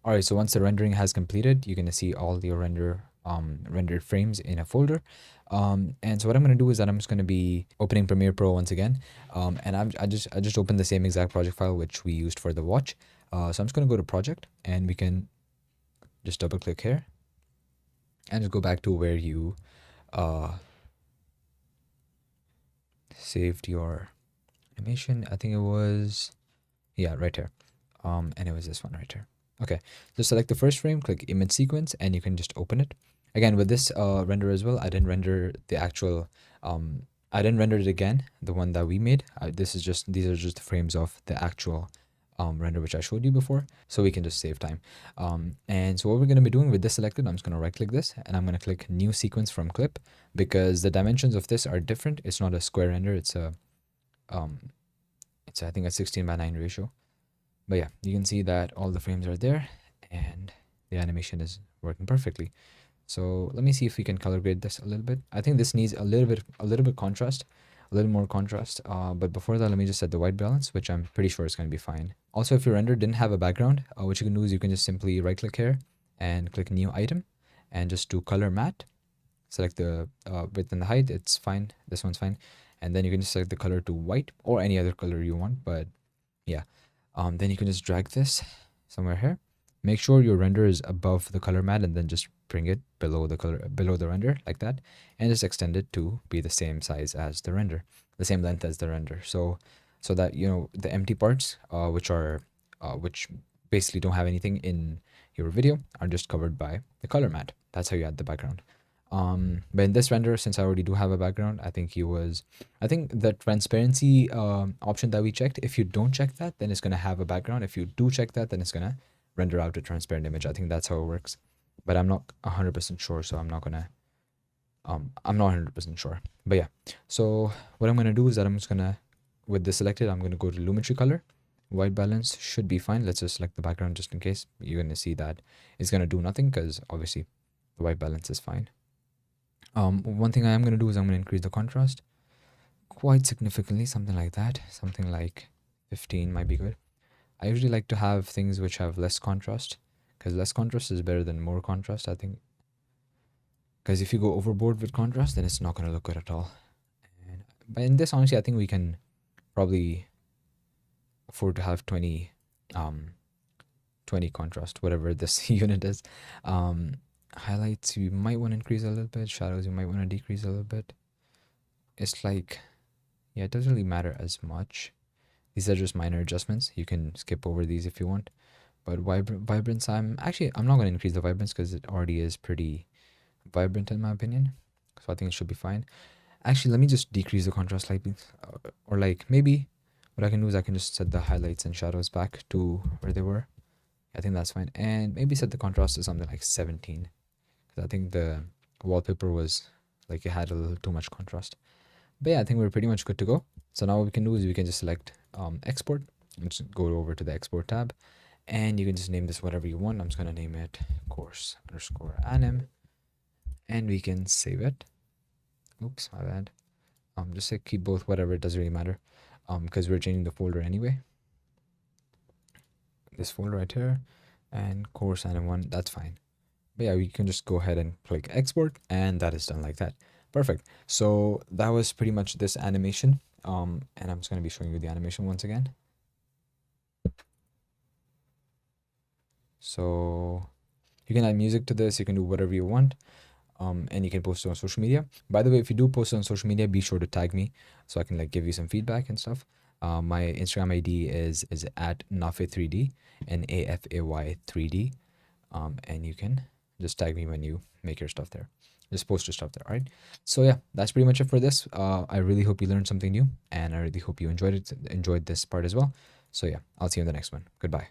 All right, so once the rendering has completed, you're gonna see all your rendered frames in a folder. And so what I'm gonna do is that I'm just gonna be opening Premiere Pro once again. And I just opened the same exact project file which we used for the watch. So I'm just gonna go to project, and we can just double click here and just go back to where you saved your animation. I think it was, yeah, right here. And it was this one right here. Okay, so select the first frame, click image sequence, and you can just open it. Again, with this render as well, I didn't render the actual, I didn't render it again, the one that we made. These are just the frames of the actual render which I showed you before, so we can just save time. And so what we're going to be doing with this selected, I'm just going to right click this, and I'm going to click new sequence from clip, because the dimensions of this are different. It's not a square render, it's a I think a 16:9 ratio. But yeah, you can see that all the frames are there and the animation is working perfectly. So let me see if we can color grade this a little bit. I think this needs a little bit contrast, a little more contrast. But before that, let me just set the white balance, which I'm pretty sure is going to be fine. Also, if your render didn't have a background, what you can do is you can just simply right click here and click new item and just do color matte. Select the width and the height. It's fine. This one's fine. And then you can just select the color to white or any other color you want. But yeah. Then you can just drag this somewhere here. Make sure your render is above the color mat, and then just bring it below the render like that, and just extend it to be the same size as the render, the same length as the render. So that the empty parts, which basically don't have anything in your video, are just covered by the color mat. That's how you add the background. But in this render, since I already do have a background, I think the transparency option that we checked, if you don't check that, then it's going to have a background. If you do check that, then it's going to render out a transparent image. I think that's how it works, but I'm not 100% sure, so I'm not 100% sure. But yeah, so what I'm going to do is that I'm just going to, with this selected, I'm going to go to lumetri color. White balance should be fine. Let's just select the background just in case. You're going to see that it's going to do nothing because obviously the white balance is fine. One thing I am going to do is I'm going to increase the contrast quite significantly, something like that. Something like 15 might be good. I usually like to have things which have less contrast, because less contrast is better than more contrast, I think. Because if you go overboard with contrast, then it's not going to look good at all. But in this, honestly, I think we can probably afford to have 20 contrast, whatever this unit is. Highlights you might want to increase a little bit. Shadows you might want to decrease a little bit. It's like, yeah, it doesn't really matter as much. These are just minor adjustments. You can skip over these if you want. But vibrance, I'm not going to increase the vibrance because it already is pretty vibrant in my opinion. So I think it should be fine. Actually, let me just decrease the contrast slightly. Or like maybe what I can do is I can just set the highlights and shadows back to where they were. I think that's fine. And maybe set the contrast to something like 17. Because I think the wallpaper was like it had a little too much contrast. But yeah, I think we're pretty much good to go. So now what we can do is we can just select export and just go over to the export tab, and you can just name this whatever you want. I'm just going to name it course_anim, and we can save it. Oops, my bad. Just say keep both, whatever, it doesn't really matter, because we're changing the folder anyway. This folder right here and course anim1, that's fine. But yeah, we can just go ahead and click export, and that is done like that. Perfect. So that was pretty much this animation. And I'm just going to be showing you the animation once again. So you can add music to this. You can do whatever you want. And you can post it on social media. By the way, if you do post it on social media, be sure to tag me so I can like give you some feedback and stuff. My Instagram ID is at nafe3d, NAFAY3D. And you can just tag me when you make your stuff there. Just post your stuff there. All right. So yeah, that's pretty much it for this. I really hope you learned something new, and I really hope you enjoyed this part as well. So yeah, I'll see you in the next one. Goodbye.